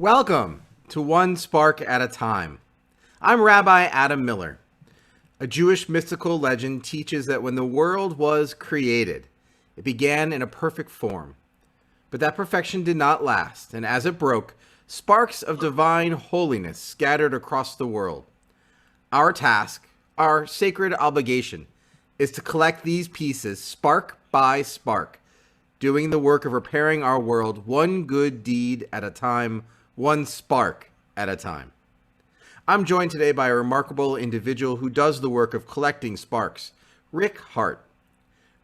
Welcome to One Spark at a Time. I'm Rabbi Adam Miller. A Jewish mystical legend teaches that when the world was created, it began in a perfect form. But that perfection did not last, and as it broke, sparks of divine holiness scattered across the world. Our task, our sacred obligation, is to collect these pieces spark by spark, doing the work of repairing our world one good deed at a time, one spark at a time. I'm joined today by a remarkable individual who does the work of collecting sparks, Rick Hart.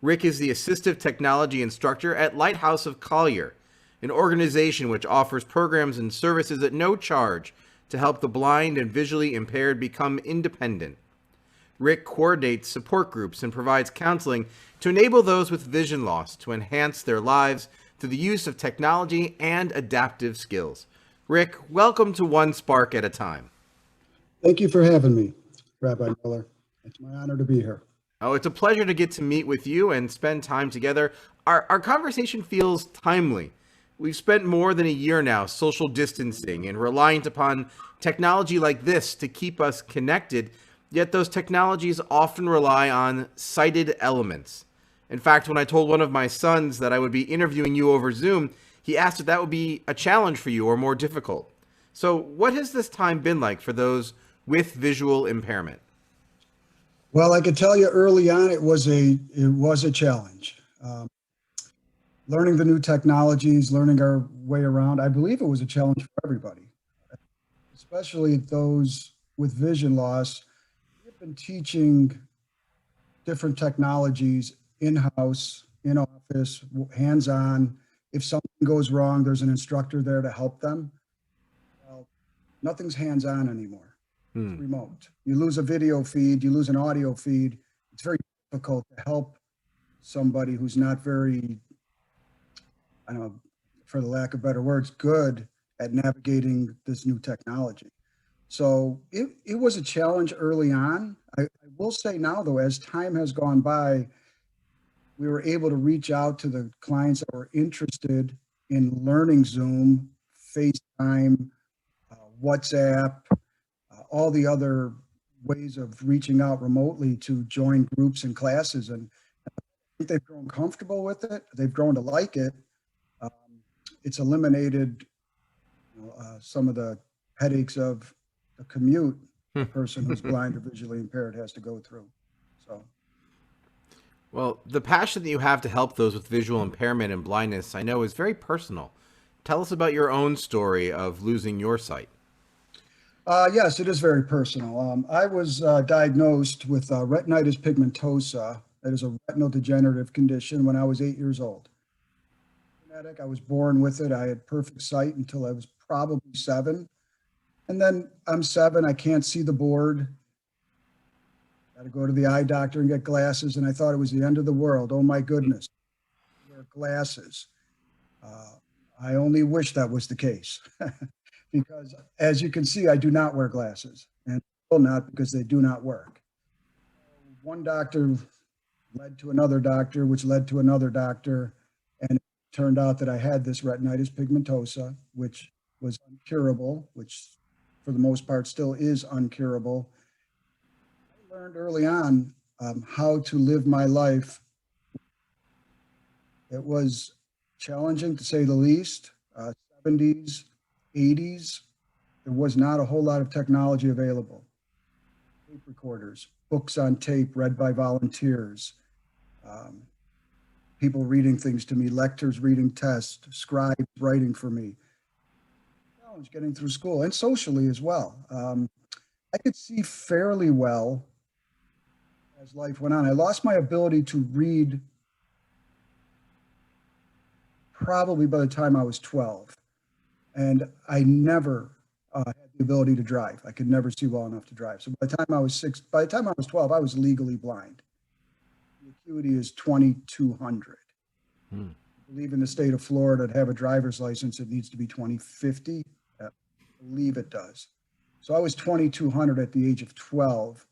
Rick is the Assistive Technology Instructor at Lighthouse of Collier, an organization which offers programs and services at no charge to help the blind and visually impaired become independent. Rick coordinates support groups and provides counseling to enable those with vision loss to enhance their lives through the use of technology and adaptive skills. Rick, welcome to One Spark at a Time. Thank you for having me, Rabbi Miller. It's my honor to be here. Oh, it's a pleasure to get to meet with you and spend time together. Our conversation feels timely. We've spent more than a year now social distancing and reliant upon technology like this to keep us connected, yet those technologies often rely on sighted elements. In fact, when I told one of my sons that I would be interviewing you over Zoom, he asked if that would be a challenge for you or more difficult. So what has this time been like for those with visual impairment? Well, I could tell you early on, it was a challenge. Learning the new technologies, learning our way around. I believe it was a challenge for everybody, especially those with vision loss. We've been teaching different technologies in-house, in office, hands-on. If something goes wrong, there's an instructor there to help them. Well, nothing's hands-on anymore. It's remote. You lose a video feed, you lose an audio feed. It's very difficult to help somebody who's not very, I don't know, for the lack of better words, good at navigating this new technology. So it was a challenge early on. I will say now, though, as time has gone by, we were able to reach out to the clients that were interested in learning Zoom, FaceTime, WhatsApp, all the other ways of reaching out remotely to join groups and classes. And I think they've grown comfortable with it. They've grown to like it. It's eliminated some of the headaches of the commute a person who's blind or visually impaired has to go through. So. Well, the passion that you have to help those with visual impairment and blindness, I know, is very personal. Tell us about your own story of losing your sight. Yes, it is very personal. I was diagnosed with retinitis pigmentosa. That is a retinal degenerative condition when I was 8 years old. Genetic, I was born with it. I had perfect sight until I was probably 7. And then I'm 7, I can't see the board. Got to go to the eye doctor and get glasses, and I thought it was the end of the world. Oh my goodness, wear glasses. I only wish that was the case, because as you can see, I do not wear glasses, and will not, because they do not work. One doctor led to another doctor, which led to another doctor, and it turned out that I had this retinitis pigmentosa, which was uncurable, which for the most part still is uncurable. I learned early on how to live my life. It was challenging, to say the least. 70s, 80s, there was not a whole lot of technology available. Tape recorders, books on tape read by volunteers, people reading things to me, lectors reading tests, scribes writing for me. Challenge getting through school, and socially as well. I could see fairly well as life went on. I lost my ability to read probably by the time I was 12. And I never had the ability to drive. I could never see well enough to drive. So by the time I was 12, I was legally blind. The acuity is 2200. I believe in the state of Florida, to have a driver's license, it needs to be 2050. I believe it does. So I was 2200 at the age of 12.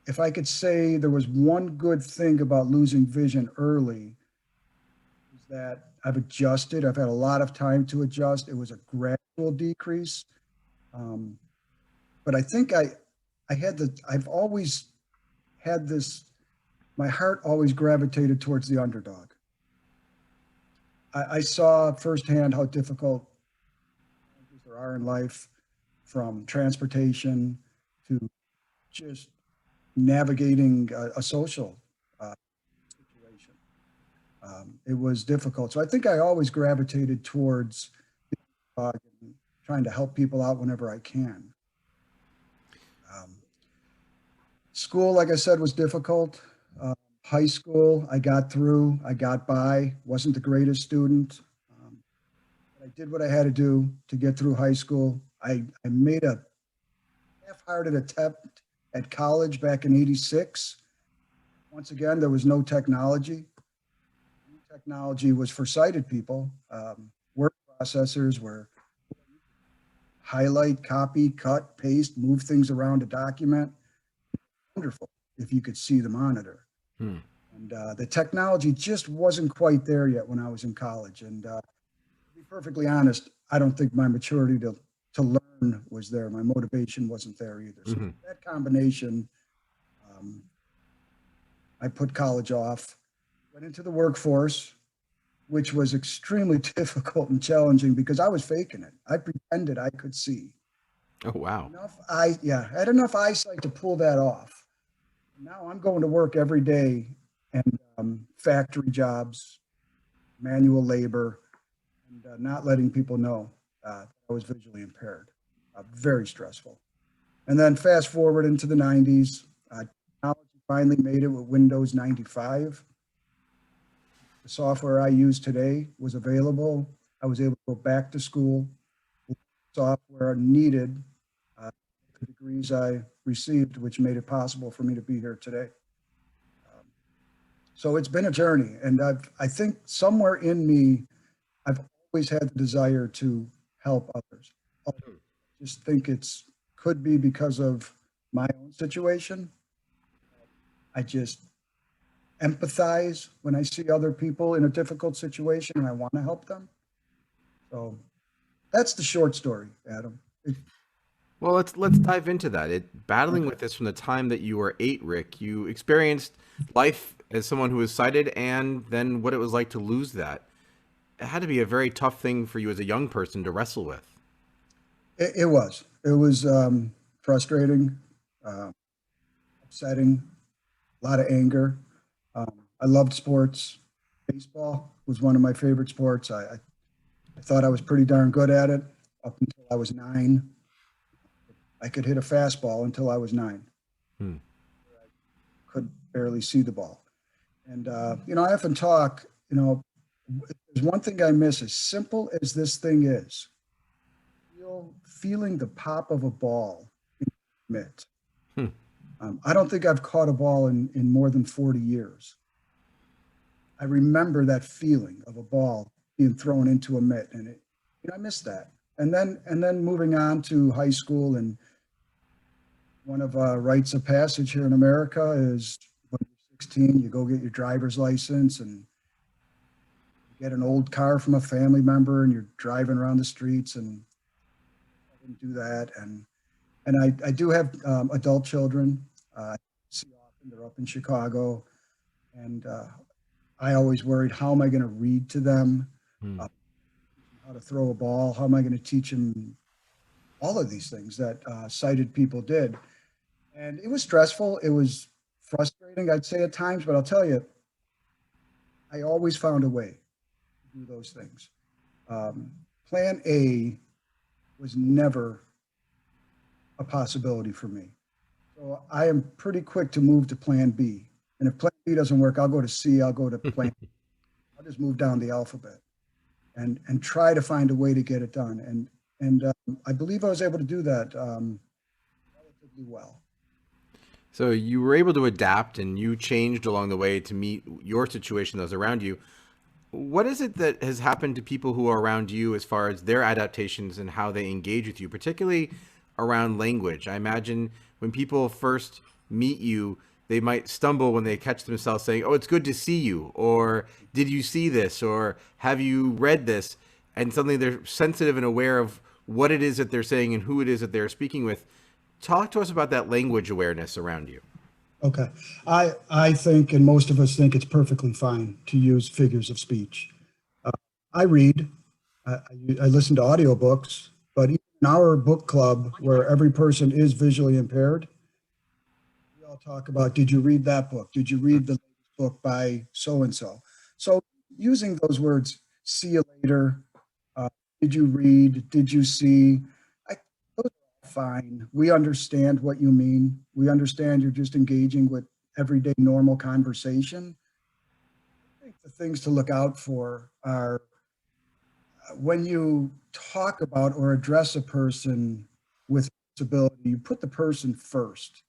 If I could say there was one good thing about losing vision early, is that I've adjusted. I've had a lot of time to adjust. It was a gradual decrease. Um, but I think I've always had this, my heart always gravitated towards the underdog. I saw firsthand how difficult there are in life, from transportation to just navigating a social situation. It was difficult. So I think I always gravitated towards trying to help people out whenever I can. School, like I said, was difficult. High school, I got through, I got by, wasn't the greatest student. But I did what I had to do to get through high school. I made a half-hearted attempt at college back in '86. Once again, there was no technology. Technology was for sighted people. Word processors were highlight, copy, cut, paste, move things around a document. Wonderful if you could see the monitor. And the technology just wasn't quite there yet when I was in college. And to be perfectly honest, I don't think my maturity to learn was there. My motivation wasn't there either. So that combination, I put college off, went into the workforce, which was extremely difficult and challenging because I was faking it. I pretended I could see. Oh, wow. I had enough eyesight to pull that off. Now I'm going to work every day and factory jobs, manual labor, and not letting people know I was visually impaired. Very stressful. And then fast forward into the 90s, technology finally made it with Windows 95. The software I use today was available. I was able to go back to school, software needed the degrees I received, which made it possible for me to be here today. So it's been a journey, and I think somewhere in me, I've always had the desire to help others. I just think could be because of my own situation. I just empathize when I see other people in a difficult situation, and I want to help them. So that's the short story, Adam. Well, let's dive into that. Battling with this from the time that you were 8, Rick, you experienced life as someone who was sighted, and then what it was like to lose that. It had to be a very tough thing for you as a young person to wrestle with. It was. It was frustrating, upsetting, a lot of anger. I loved sports. Baseball was one of my favorite sports. I thought I was pretty darn good at it up until I was 9. I could hit a fastball until I was 9. I could barely see the ball. And, I often talk, there's one thing I miss, as simple as this thing is, feeling the pop of a ball in the mitt. I don't think I've caught a ball in more than 40 years. I remember that feeling of a ball being thrown into a mitt, and I miss that. And then moving on to high school, and one of rites of passage here in America is when you're 16, you go get your driver's license and you get an old car from a family member, and you're driving around the streets. And I didn't do that. And I do have adult children. I see often they're up in Chicago, and I always worried, how am I going to read to them? How to throw a ball? How am I going to teach them all of these things that sighted people did? And it was stressful. It was frustrating, I'd say at times, but I'll tell you, I always found a way to do those things. Plan A was never a possibility for me. So I am pretty quick to move to plan B. And if plan B doesn't work, I'll go to C, I'll go to plan B. I'll just move down the alphabet and try to find a way to get it done. And I believe I was able to do that relatively well. So you were able to adapt, and you changed along the way to meet your situation, those around you. What is it that has happened to people who are around you as far as their adaptations and how they engage with you, particularly around language? I imagine when people first meet you, they might stumble when they catch themselves saying, "Oh, it's good to see you," or "Did you see this?" or "Have you read this?" And suddenly they're sensitive and aware of what it is that they're saying and who it is that they're speaking with. Talk to us about that language awareness around you. Okay. I think, and most of us think, it's perfectly fine to use figures of speech. I read, I listen to audiobooks, but even in our book club, where every person is visually impaired, we all talk about, did you read that book? Did you read the latest book by so and so? So using those words, see you later, uh, did you read, did you see? I, those are fine. We understand what you mean. We understand you're just engaging with everyday normal conversation. I think the things to look out for are when you talk about or address a person with disability, you put the person first.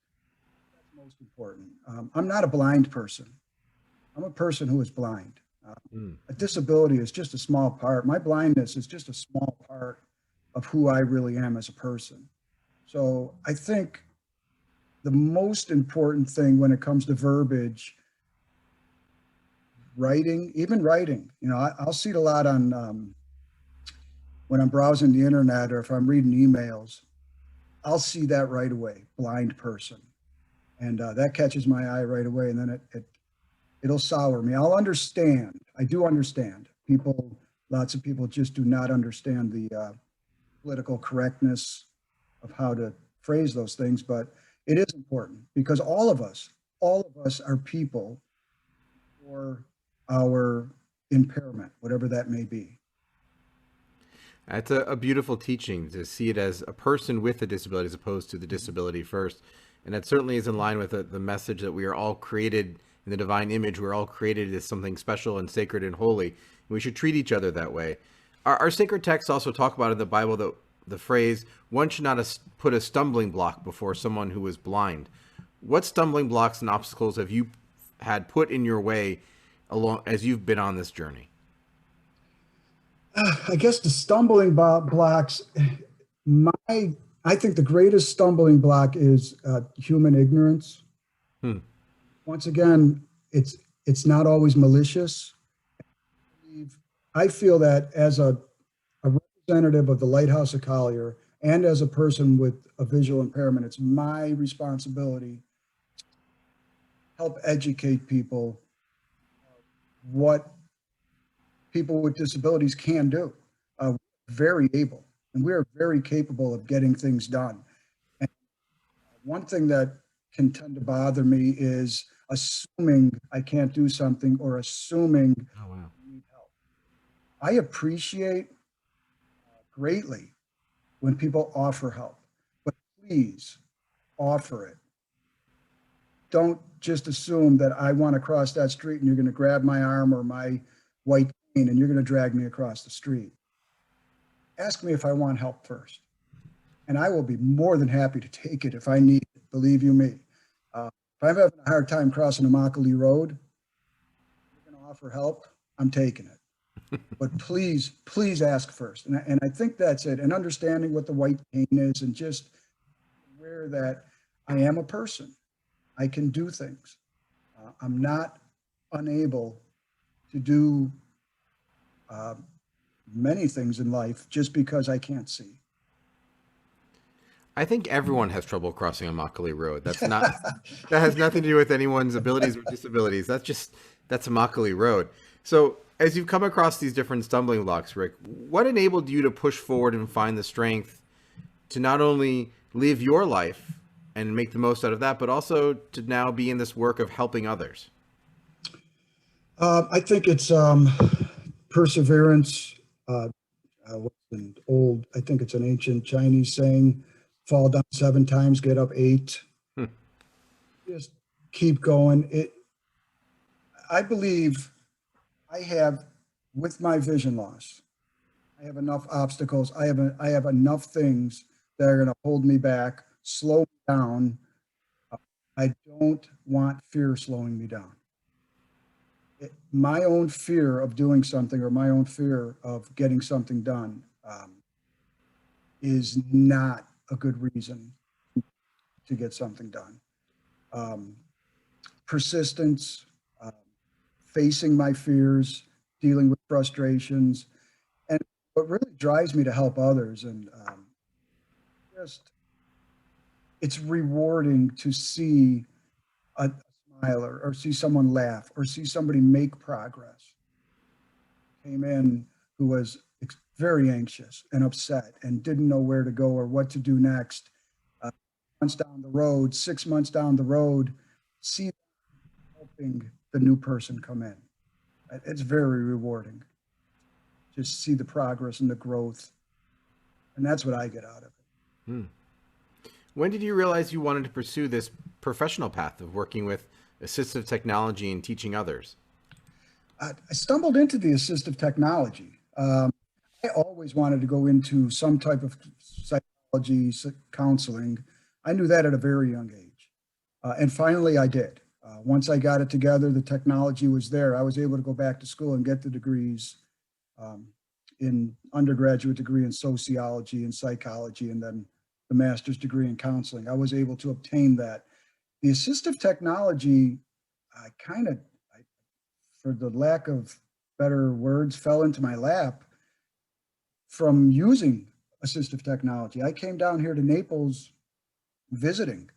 That's most important. I'm not a blind person. I'm a person who is blind. Mm. A disability is just a small part. My blindness is just a small part of who I really am as a person. So I think the most important thing when it comes to verbiage, writing, even writing, I'll see it a lot on when I'm browsing the internet or if I'm reading emails. I'll see that right away, blind person. And that catches my eye right away. And then it'll sour me. I'll understand. I do understand. Lots of people just do not understand the political correctness of how to phrase those things. But it is important because all of us are people for our impairment, whatever that may be. That's a beautiful teaching to see it as a person with a disability as opposed to the disability first. And that certainly is in line with the message that we are all created in the divine image. We're all created as something special and sacred and holy. And we should treat each other that way. Our sacred texts also talk about in the Bible the phrase, one should not put a stumbling block before someone who is blind. What stumbling blocks and obstacles have you had put in your way along as you've been on this journey? I guess the stumbling blocks, my, I think the greatest stumbling block is human ignorance. Hmm. Once again, it's not always malicious. I feel that as a representative of the Lighthouse of Collier and as a person with a visual impairment, it's my responsibility to help educate people what people with disabilities can do. Very able, and we are very capable of getting things done. And one thing that can tend to bother me is assuming I can't do something or assuming Oh, wow. I need help. I appreciate greatly when people offer help, but please offer it. Don't just assume that I want to cross that street and you're going to grab my arm or my white cane and you're going to drag me across the street. Ask me if I want help first, and I will be more than happy to take it if I need it, believe you me. If I'm having a hard time crossing Immokalee Road, you're going to offer help, I'm taking it. But please ask first. And I think that's it. And understanding what the white cane is and just aware that I am a person. I can do things. I'm not unable to do uh, many things in life just because I can't see. I think everyone has trouble crossing a Immokalee Road. That has nothing to do with anyone's abilities or disabilities. That's a Immokalee Road. So as you've come across these different stumbling blocks, Rick, what enabled you to push forward and find the strength to not only live your life and make the most out of that, but also to now be in this work of helping others? I think it's perseverance. What's an old, I think it's an ancient Chinese saying, fall down 7 times, get up 8. Hmm. Just keep going. I believe I have, with my vision loss, I have enough obstacles. I have enough things that are going to hold me back, slow me down. I don't want fear slowing me down. My own fear of doing something or my own fear of getting something done is not a good reason to get something done. Um, persistence, uh, facing my fears, dealing with frustrations, and what really drives me to help others. And just it's rewarding to see a smile or see someone laugh or see somebody make progress. Came in who was very anxious and upset and didn't know where to go or what to do next. Uh, months down the road, 6 months down the road, see helping the new person come in. It's very rewarding. Just see the progress and the growth, and that's what I get out of it. Hmm. When did you realize you wanted to pursue this professional path of working with assistive technology and teaching others? I stumbled into the assistive technology. I always wanted to go into some type of psychology, counseling. I knew that at a very young age. And finally, I did. Once I got it together, the technology was there. I was able to go back to school and get the degrees um, in undergraduate degree in sociology and psychology, and then the master's degree in counseling. I was able to obtain that. The assistive technology, I kind of, for the lack of better words, fell into my lap from using assistive technology. I came down here to Naples visiting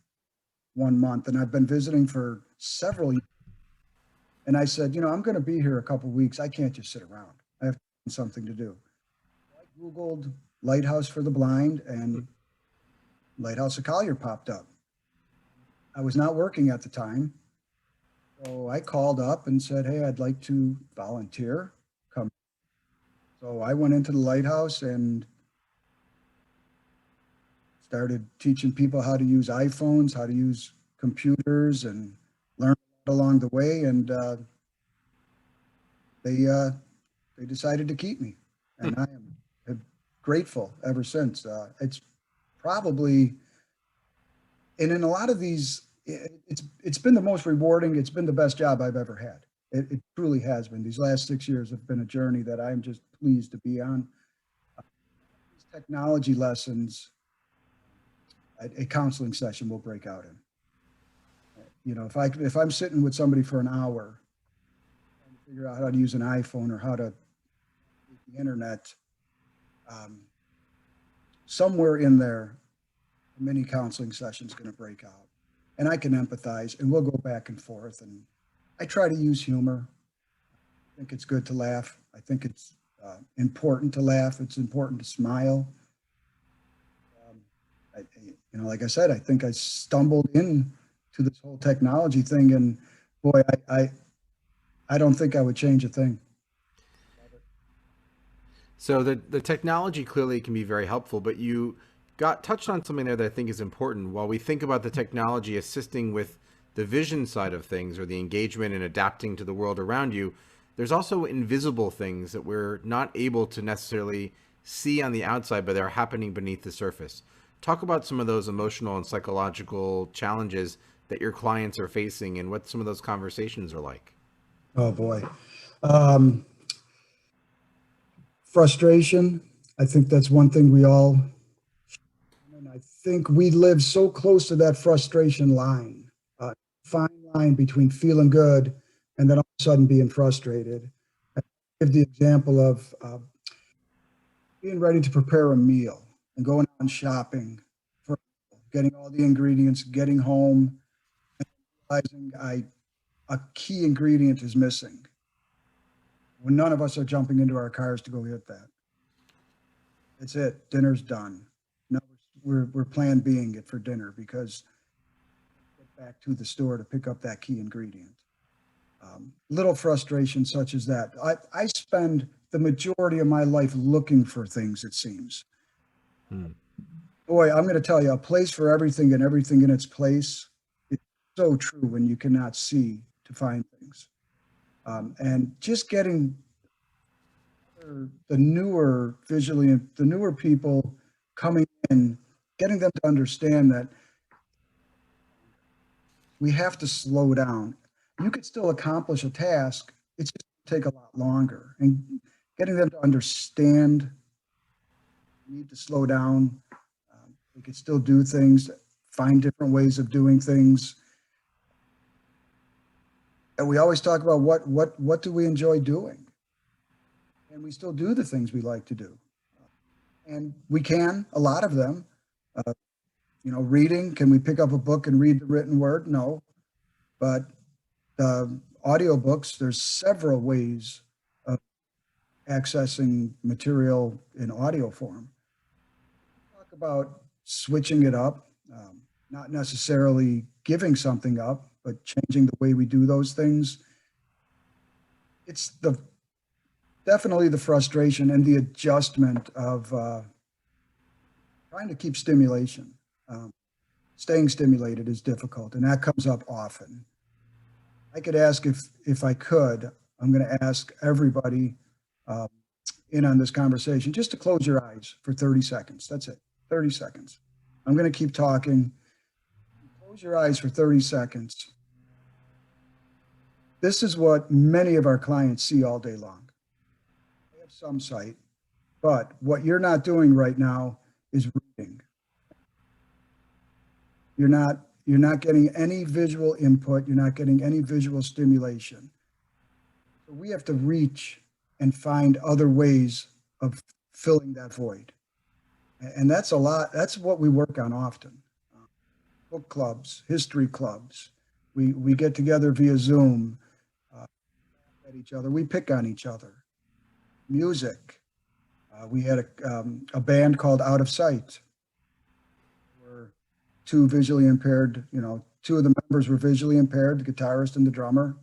1 month, and I've been visiting for several years. And I said, I'm going to be here a couple of weeks. I can't just sit around. I have something to do. I Googled Lighthouse for the Blind, and Lighthouse of Collier popped up. I was not working at the time. So I called up and said, hey, I'd like to volunteer. Come. So I went into the Lighthouse and started teaching people how to use iPhones, how to use computers, and learn along the way. And they decided to keep me, and I am grateful ever since. It's probably, and in a lot of these, it's been the most rewarding. It's been the best job I've ever had. It truly has been. These last 6 years have been a journey that I'm just pleased to be on. These technology lessons, a counseling session will break out in. If I'm sitting with somebody for an hour trying to figure out how to use an iPhone or how to use the internet, somewhere in there, a mini counseling session is going to break out, and I can empathize, and we'll go back and forth. And I try to use humor. I think it's good to laugh. I think it's important to laugh. It's important to smile. Like I said, I think I stumbled into this whole technology thing, and boy, I don't think I would change a thing. So the technology clearly can be very helpful, but you got touched on something there that I think is important. While we think about the technology assisting with the vision side of things or the engagement and adapting to the world around you, there's also invisible things that we're not able to necessarily see on the outside, but they're happening beneath the surface. Talk about some of those emotional and psychological challenges that your clients are facing and what some of those conversations are like. Oh boy. Um, Frustration. I think that's one thing we all, and I think we live so close to that frustration line, fine line between feeling good and then all of a sudden being frustrated. I give the example of being ready to prepare a meal and going out shopping, for getting all the ingredients, getting home, and realizing a key ingredient is missing. When none of us are jumping into our cars to go get that. It's it. Dinner's done. Now we're plan Bing it for dinner because get back to the store to pick up that key ingredient. Little frustration such as that. I spend the majority of my life looking for things, it seems. Boy, I'm going to tell you, a place for everything and everything in its place. It's so true when you cannot see to find things. And just getting the newer people coming in, getting them to understand that we have to slow down. You could still accomplish a task, it's just take a lot longer. And getting them to understand you need to slow down. They could still do things, find different ways of doing things. And we always talk about what do we enjoy doing? And we still do the things we like to do. And we can, a lot of them. Uh, reading, can we pick up a book and read the written word? No. But audiobooks, there's several ways of accessing material in audio form. Talk about switching it up, not necessarily giving something up, but changing the way we do those things. It's definitely the frustration and the adjustment of trying to keep stimulation. Staying stimulated is difficult, and that comes up often. I could ask if I could, I'm going to ask everybody in on this conversation just to close your eyes for 30 seconds. That's it, 30 seconds. I'm going to keep talking. Close your eyes for 30 seconds. This is what many of our clients see all day long. They have some sight, but what you're not doing right now is reading. You're not getting any visual input. You're not getting any visual stimulation. So we have to reach and find other ways of filling that void. And that's a lot. That's what we work on often. Book clubs, history clubs. We get together via Zoom, at each other. We pick on each other. Music. We had a band called Out of Sight. We're two visually impaired, two of the members were visually impaired, the guitarist and the drummer.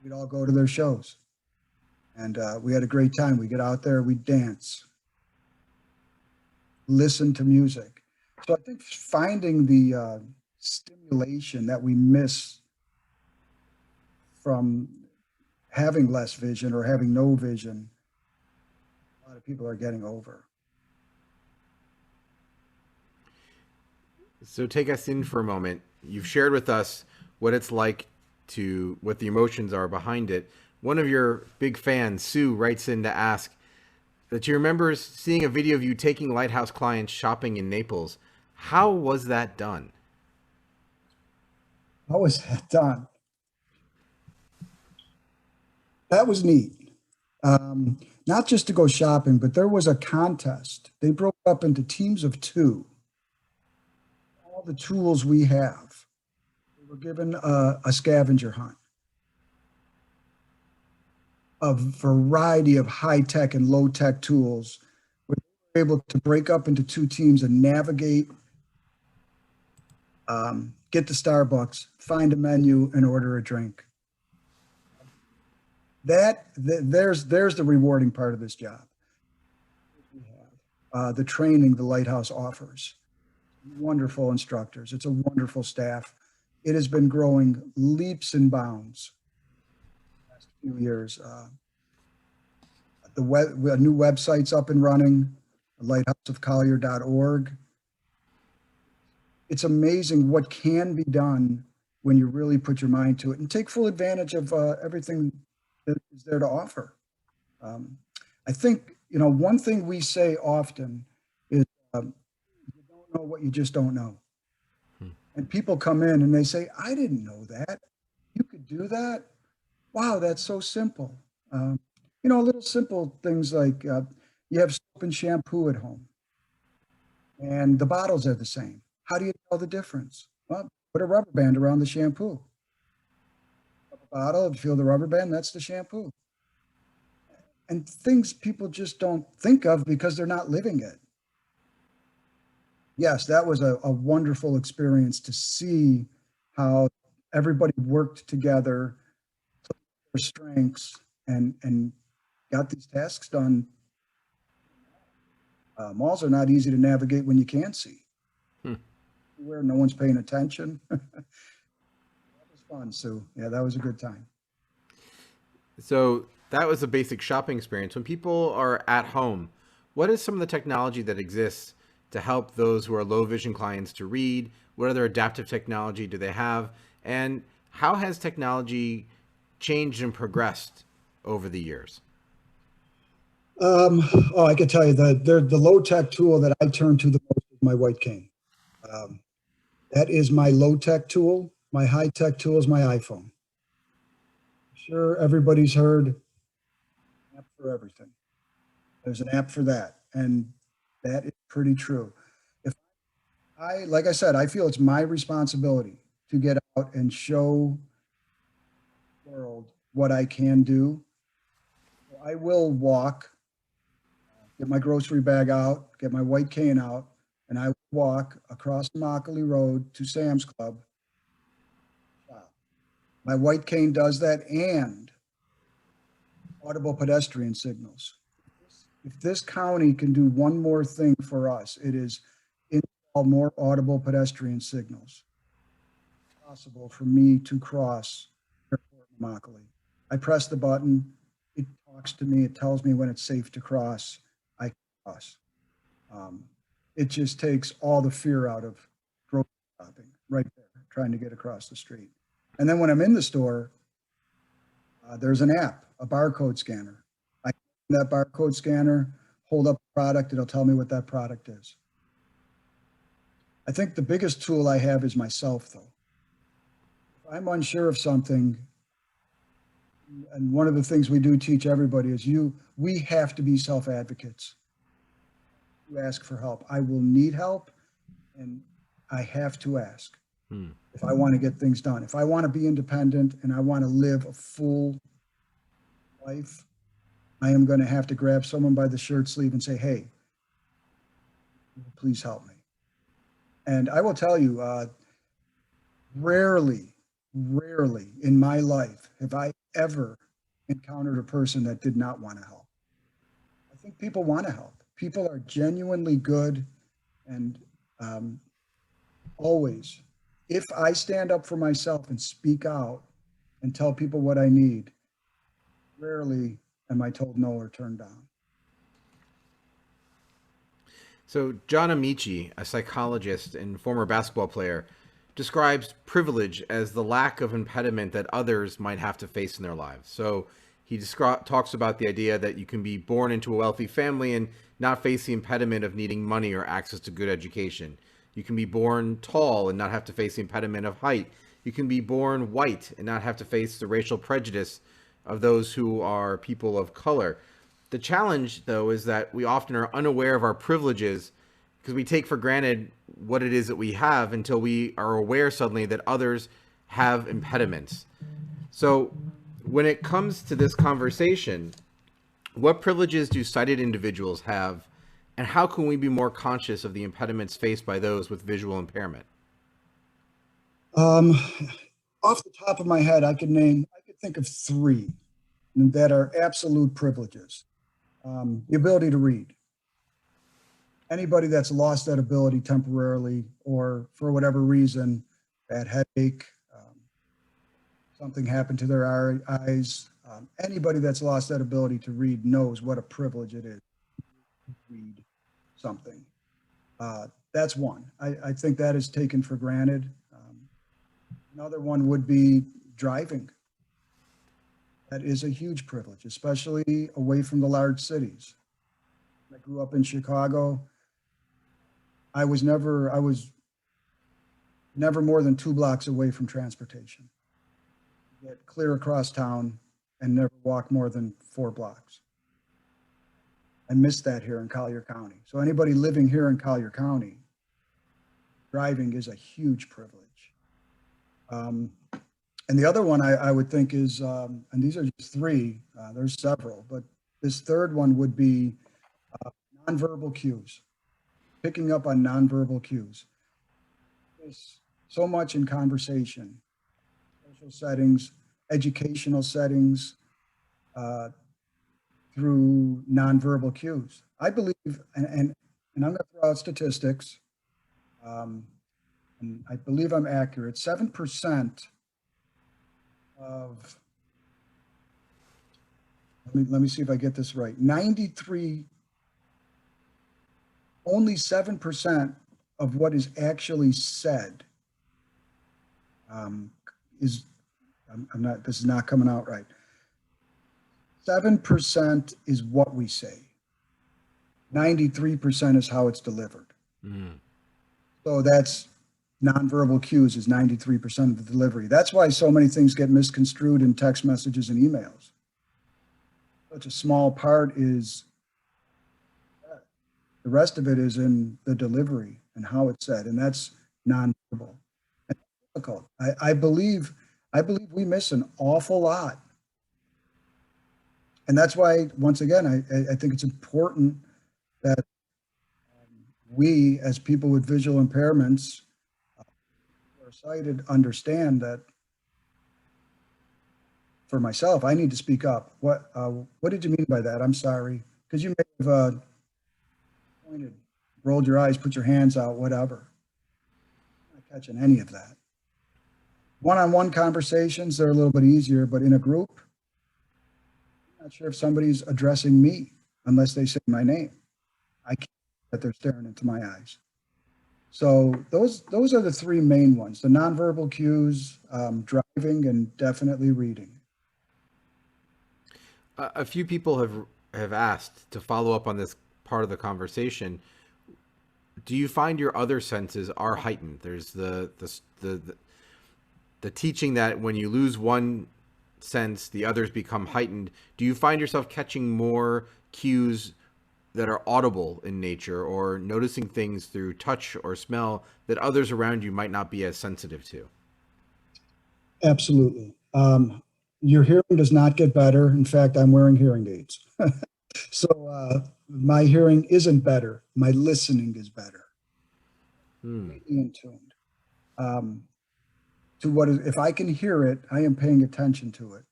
We'd all go to their shows. And we had a great time. We get out there, we dance, listen to music. So I think finding the stimulation that we miss from having less vision or having no vision, a lot of people are getting over. So take us in for a moment. You've shared with us what it's like what the emotions are behind it. One of your big fans, Sue, writes in to ask that she remembers seeing a video of you taking Lighthouse clients shopping in Naples. How was that done? How was that done? That was neat. Not just to go shopping, but there was a contest. They broke up into teams of two. All the tools we have. We were given a scavenger hunt. A variety of high-tech and low-tech tools. We were able to break up into two teams and navigate, get to Starbucks, find a menu, and order a drink. There's the rewarding part of this job. We have the training the Lighthouse offers. Wonderful instructors. It's a wonderful staff. It has been growing leaps and bounds the last few years. A new website's up and running, lighthouseofcollier.org. It's amazing what can be done when you really put your mind to it and take full advantage of everything that is there to offer. I think, one thing we say often is you don't know what you just don't know. And people come in and they say, I didn't know that. You could do that? Wow, that's so simple. Little simple things like you have soap and shampoo at home and the bottles are the same. How do you tell the difference? Well, put a rubber band around the shampoo. Bottle, if you feel the rubber band, that's the shampoo. And things people just don't think of because they're not living it. Yes, that was a wonderful experience to see how everybody worked together, took their strengths, and got these tasks done. Malls are not easy to navigate when you can't see. Where no one's paying attention. That was fun, Sue. Yeah, that was a good time. So that was a basic shopping experience. When people are at home, what is some of the technology that exists to help those who are low vision clients to read? What other adaptive technology do they have? And how has technology changed and progressed over the years? I can tell you the low-tech tool that I turn to the most is my white cane. That is my low-tech tool. My high-tech tool is my iPhone. sure everybody's heard app for everything. There's an app for that. And that is pretty true. If like I said, I feel it's my responsibility to get out and show the world what I can do. So I will walk, get my grocery bag out, get my white cane out, and I walk across Immokalee Road to Sam's Club. My white cane does that and audible pedestrian signals. If this county can do one more thing for us, it is install more audible pedestrian signals. It's possible for me to cross Airport Immokalee. I press the button, it talks to me, it tells me when it's safe to cross, I can cross. It just takes all the fear out of grocery shopping right there, trying to get across the street. And then when I'm in the store, there's an app, a barcode scanner. I that barcode scanner, hold up the product, it'll tell me what that product is. I think the biggest tool I have is myself, though. If I'm unsure of something, and one of the things we do teach everybody is we have to be self-advocates. You ask for help. I will need help, and I have to ask if I want to get things done. If I want to be independent and I want to live a full life, I am going to have to grab someone by the shirt sleeve and say, hey, please help me. And I will tell you, rarely in my life have I ever encountered a person that did not want to help. I think people want to help. People are genuinely good, and always, if I stand up for myself and speak out and tell people what I need, rarely am I told no or turned down. So, John Amici, a psychologist and former basketball player, describes privilege as the lack of impediment that others might have to face in their lives. So, he talks about the idea that you can be born into a wealthy family and not face the impediment of needing money or access to good education. You can be born tall and not have to face the impediment of height. You can be born white and not have to face the racial prejudice of those who are people of color. The challenge, though, is that we often are unaware of our privileges because we take for granted what it is that we have until we are aware suddenly that others have impediments. So when it comes to this conversation, what privileges do sighted individuals have, and how can we be more conscious of the impediments faced by those with visual impairment? Off the top of my head, I could think of three that are absolute privileges. The ability to read. Anybody that's lost that ability temporarily or for whatever reason, bad headache, something happened to their eyes, anybody that's lost that ability to read knows what a privilege it is to read something. That's one. I think that is taken for granted. Another one would be driving. That is a huge privilege, especially away from the large cities. I grew up in Chicago. I was never more than 2 blocks away from transportation. Get clear across town and never walk more than 4 blocks. I missed that here in Collier County. So anybody living here in Collier County, driving is a huge privilege. And the other one I would think is, and these are just three, there's several, but this third one would be nonverbal cues, picking up on nonverbal cues. There's so much in conversation, social settings, educational settings, through nonverbal cues. I believe, and I'm going to throw out statistics, and I believe I'm accurate, 7% of, let me see if I get this right, only 7% of what is actually said is, this is not coming out right. 7% is what we say. 93% is how it's delivered. So that's, nonverbal cues is 93% of the delivery. That's why so many things get misconstrued in text messages and emails. Such a small part is, the rest of it is in the delivery and how it's said, and that's nonverbal. And difficult. I believe we miss an awful lot. And that's why, once again, I think it's important that we, as people with visual impairments, who are sighted, understand that. For myself, I need to speak up. What did you mean by that? I'm sorry, because you may have pointed, rolled your eyes, put your hands out, whatever. I'm not catching any of that. One-on-one conversations, they're a little bit easier, but in a group, I'm not sure if somebody's addressing me unless they say my name. I can't that they're staring into my eyes. So those are the three main ones: the nonverbal cues, driving, and definitely reading. A few people have asked to follow up on this part of the conversation. Do you find your other senses are heightened? There's the teaching that when you lose one sense, the others become heightened. Do you find yourself catching more cues that are audible in nature, or noticing things through touch or smell that others around you might not be as sensitive to? Absolutely. Your hearing does not get better. In fact, I'm wearing hearing aids. So my hearing isn't better. My listening is better. Completely in tuned. To what is, if I can hear it, I am paying attention to it.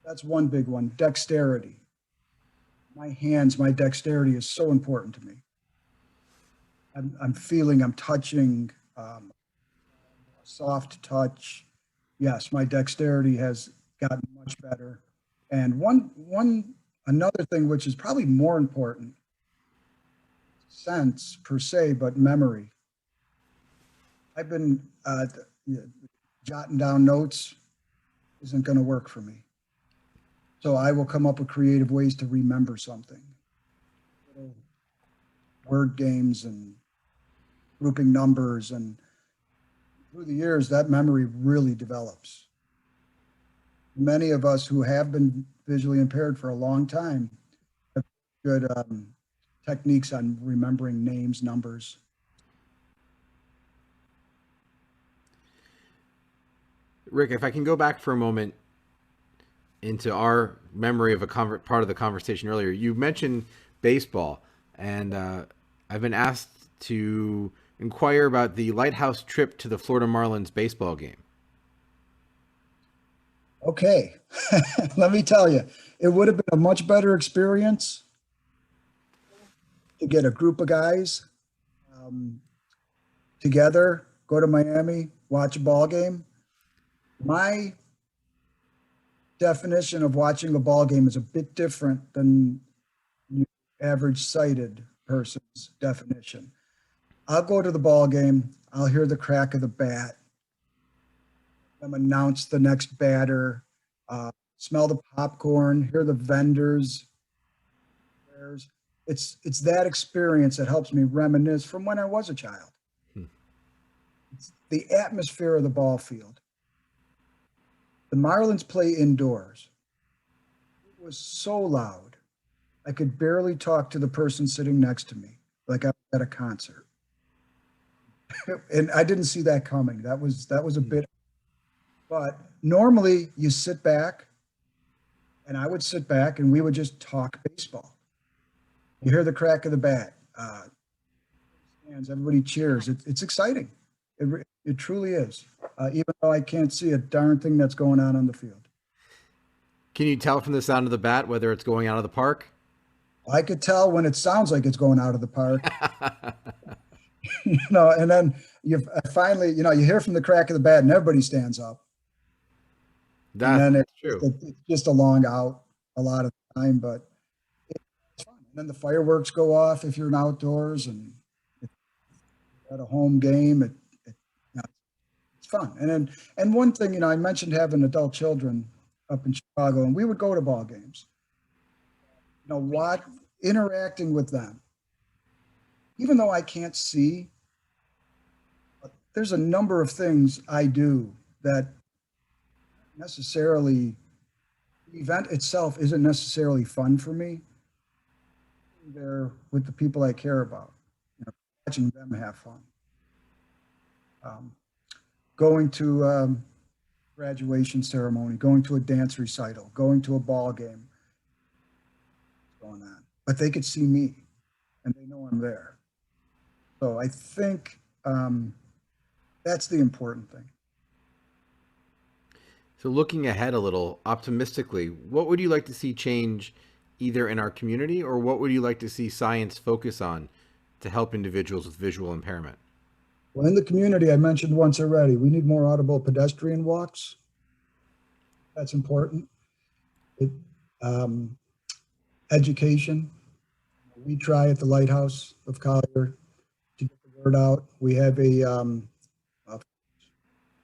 That's one big one. Dexterity. My hands, my dexterity is so important to me. I'm feeling, I'm touching, soft touch. Yes, my dexterity has gotten much better. And another thing, which is probably more important, sense per se, but memory. I've been jotting down notes isn't going to work for me. So I will come up with creative ways to remember something. Little word games and grouping numbers, and through the years, that memory really develops. Many of us who have been visually impaired for a long time have good techniques on remembering names, numbers. Rick, if I can go back for a moment into our memory of a part of the conversation earlier, you mentioned baseball, and I've been asked to inquire about the Lighthouse trip to the Florida Marlins baseball game. Okay, let me tell you, it would have been a much better experience to get a group of guys together, go to Miami, watch a ball game. My definition of watching a ball game is a bit different than your average sighted person's definition. I'll go to the ball game, I'll hear the crack of the bat, them announce the next batter, smell the popcorn, hear the vendors. It's that experience that helps me reminisce from when I was a child. It's the atmosphere of the ball field. The Marlins play indoors. It was so loud, I could barely talk to the person sitting next to me, like I was at a concert. And I didn't see that coming. That was a bit, but normally you sit back, and I would sit back and we would just talk baseball. You hear the crack of the bat, everybody cheers. It's exciting. It truly is, even though I can't see a darn thing that's going on the field. Can you tell from the sound of the bat whether it's going out of the park? I could tell when it sounds like it's going out of the park. And then you finally, you hear from the crack of the bat and everybody stands up. That's true. It's just a long out a lot of the time, but it's fun. And then the fireworks go off if you're outdoors, and at a home game, it's fun. And one thing, I mentioned having adult children up in Chicago, and we would go to ball games. Interacting with them. Even though I can't see, there's a number of things I do that necessarily, the event itself isn't necessarily fun for me. There with the people I care about, watching them have fun. Um, Going to graduation ceremony, going to a dance recital, going to a ball game, going on. But they could see me and they know I'm there. So I think that's the important thing. So, looking ahead a little optimistically, what would you like to see change either in our community, or what would you like to see science focus on to help individuals with visual impairment? Well, in the community, I mentioned once already, we need more audible pedestrian walks. That's important. It, um, education. We try at the Lighthouse of Collier to get the word out. We have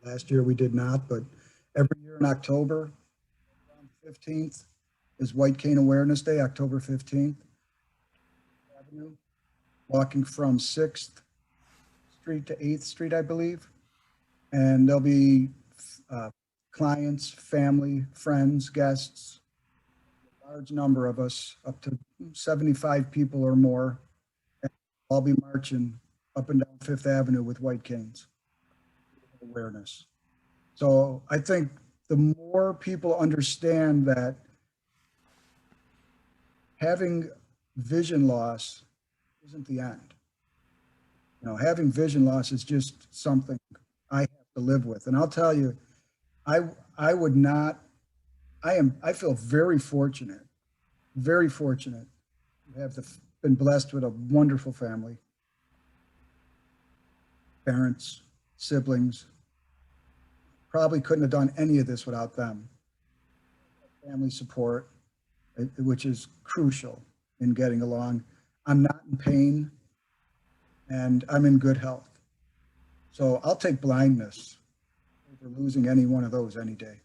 last year we did not, but every year in October, around the 15th, is White Cane Awareness Day, October 15th. Avenue, walking from 6th Street to 8th Street, I believe. And there'll be clients, family, friends, guests, a large number of us, up to 75 people or more. And I'll be marching up and down Fifth Avenue with white canes. Awareness. So I think the more people understand that having vision loss isn't the end. Having vision loss is just something I have to live with. And I'll tell you, I would not, I feel very fortunate to have been blessed with a wonderful family, parents, siblings. Probably couldn't have done any of this without them. Family support, which is crucial in getting along. I'm not in pain and I'm in good health. So I'll take blindness over losing any one of those any day.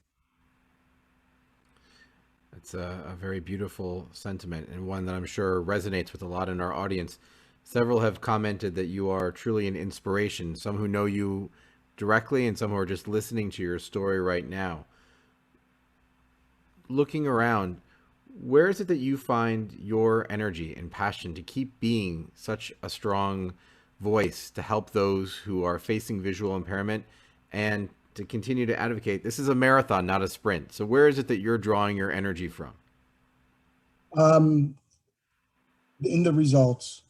It's a very beautiful sentiment, and one that I'm sure resonates with a lot in our audience. Several have commented that you are truly an inspiration, some who know you directly and some who are just listening to your story right now. Looking around, where is it that you find your energy and passion to keep being such a strong voice to help those who are facing visual impairment and to continue to advocate? This is a marathon, not a sprint. So where is it that you're drawing your energy from? In the results,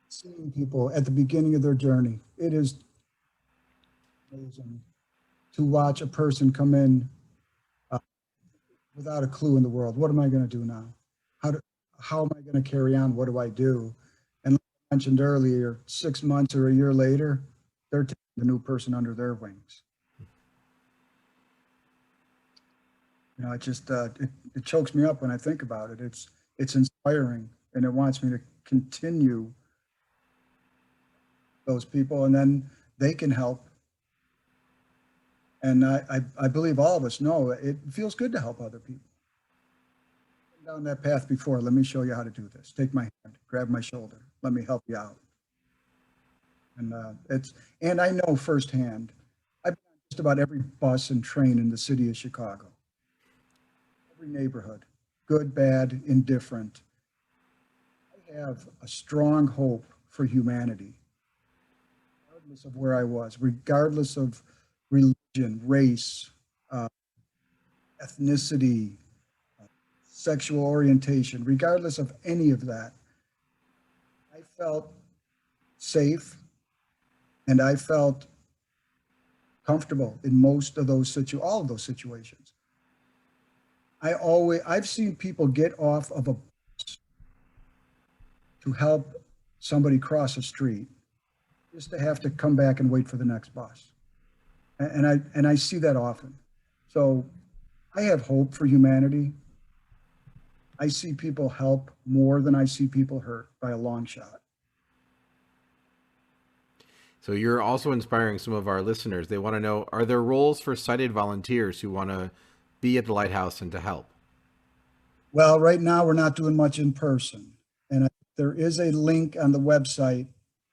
seeing people at the beginning of their journey, it is amazing to watch a person come in without a clue in the world. What am I going to do now? How am I going to carry on? What do I do? And like I mentioned earlier, 6 months or a year later, they're taking the new person under their wings. It just it chokes me up when I think about it. It's inspiring, and it wants me to continue those people, and then they can help. And I believe all of us know it feels good to help other people. Down that path before, let me show you how to do this. Take my hand, grab my shoulder, let me help you out. And I know firsthand, I've been on just about every bus and train in the city of Chicago. Every neighborhood, good, bad, indifferent. I have a strong hope for humanity, regardless of where I was, regardless of religion, race, ethnicity, sexual orientation, regardless of any of that. I felt safe and I felt comfortable in most of those all of those situations. I've seen people get off of a bus to help somebody cross a street just to have to come back and wait for the next bus. And I see that often. So I have hope for humanity. I see people help more than I see people hurt by a long shot. So you're also inspiring some of our listeners. They want to know, are there roles for sighted volunteers who want to be at the Lighthouse and to help? Well, right now we're not doing much in person. And there is a link on the website,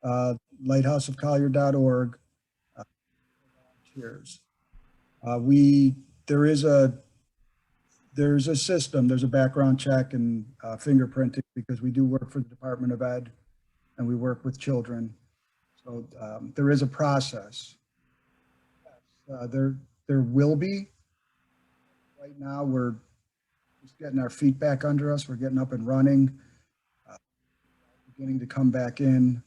lighthouseofcollier.org. volunteers. There's a system, there's a background check and fingerprinting, because we do work for the Department of Ed and we work with children. So there is a process. There will be. Right now, we're just getting our feet back under us. We're getting up and running, beginning to come back in.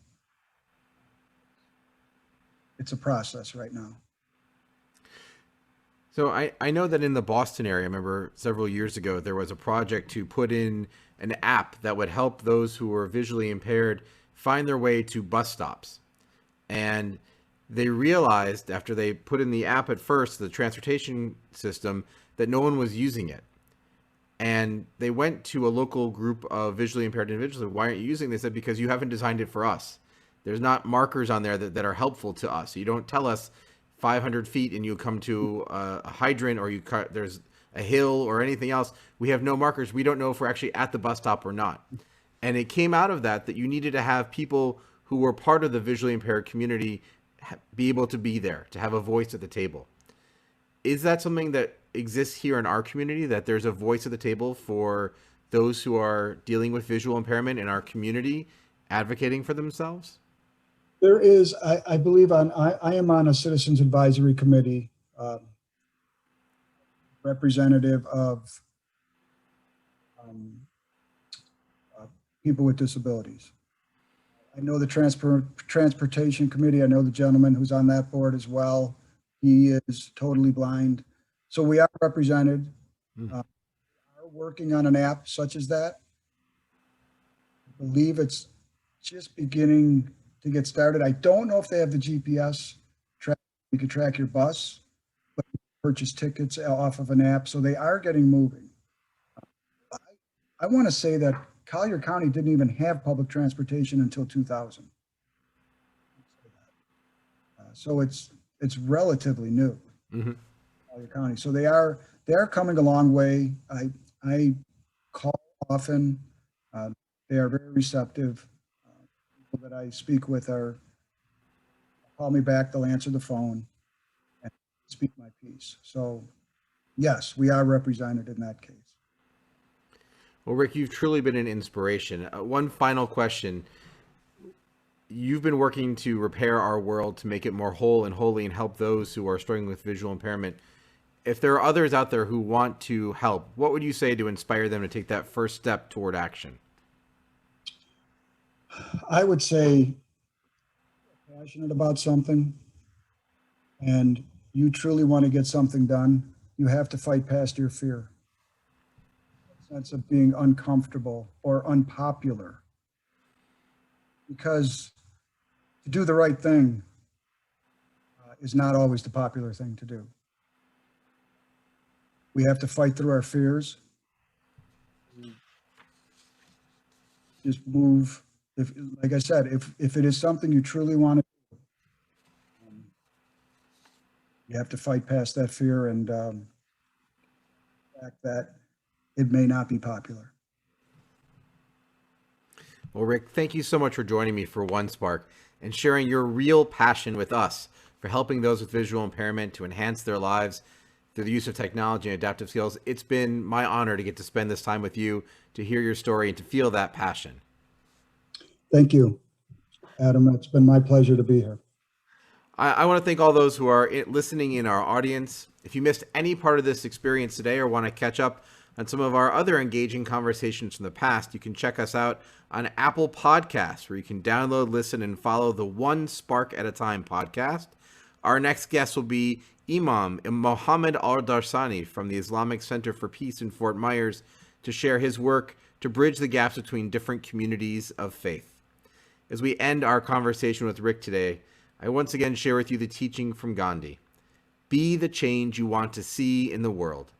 It's a process right now. So I know that in the Boston area, I remember several years ago, there was a project to put in an app that would help those who were visually impaired find their way to bus stops. And they realized after they put in the app at first, the transportation system, that no one was using it. And they went to a local group of visually impaired individuals. Why aren't you using this? They said, because you haven't designed it for us. There's not markers on there that are helpful to us. You don't tell us 500 feet and you come to a hydrant, or there's a hill or anything else. We have no markers. We don't know if we're actually at the bus stop or not. And it came out of that you needed to have people who were part of the visually impaired community be able to be there, to have a voice at the table. Is that something that exists here in our community, that there's a voice at the table for those who are dealing with visual impairment in our community, advocating for themselves? There is, I believe, I am on a citizens advisory committee, representative of people with disabilities. I know the transportation committee. I know the gentleman who's on that board as well. He is totally blind. So we are represented. We are working on an app such as that. I believe it's just beginning to get started. I don't know if they have the GPS track. You can track your bus, but you purchase tickets off of an app. So they are getting moving. I want to say that Collier County didn't even have public transportation until 2000. So it's relatively new. Collier County. So they are coming a long way. I call often. They are very receptive. People that I speak with call me back. They'll answer the phone and speak my piece. So yes, we are represented in that case. Well, Rick, you've truly been an inspiration. One final question. You've been working to repair our world, to make it more whole and holy, and help those who are struggling with visual impairment. If there are others out there who want to help, what would you say to inspire them to take that first step toward action? I would say, passionate about something and you truly want to get something done, you have to fight past your fear. Sense of being uncomfortable or unpopular, because to do the right thing is not always the popular thing to do. We have to fight through our fears. Just move. If, like I said, if it is something you truly want to do, you have to fight past that fear and the fact that it may not be popular. Well, Rick, thank you so much for joining me for One Spark and sharing your real passion with us for helping those with visual impairment to enhance their lives through the use of technology and adaptive skills. It's been my honor to get to spend this time with you, to hear your story, and to feel that passion. Thank you, Adam. It's been my pleasure to be here. I want to thank all those who are listening in our audience. If you missed any part of this experience today or want to catch up on some of our other engaging conversations from the past, you can check us out on Apple Podcasts, where you can download, listen, and follow the One Spark at a Time podcast. Our next guest will be Imam Mohammed Al-Darsani from the Islamic Center for Peace in Fort Myers, to share his work to bridge the gaps between different communities of faith. As we end our conversation with Rick today, I once again share with you the teaching from Gandhi. Be the change you want to see in the world.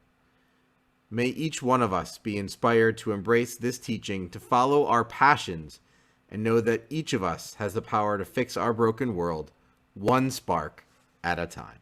May each one of us be inspired to embrace this teaching, to follow our passions, and know that each of us has the power to fix our broken world, one spark at a time.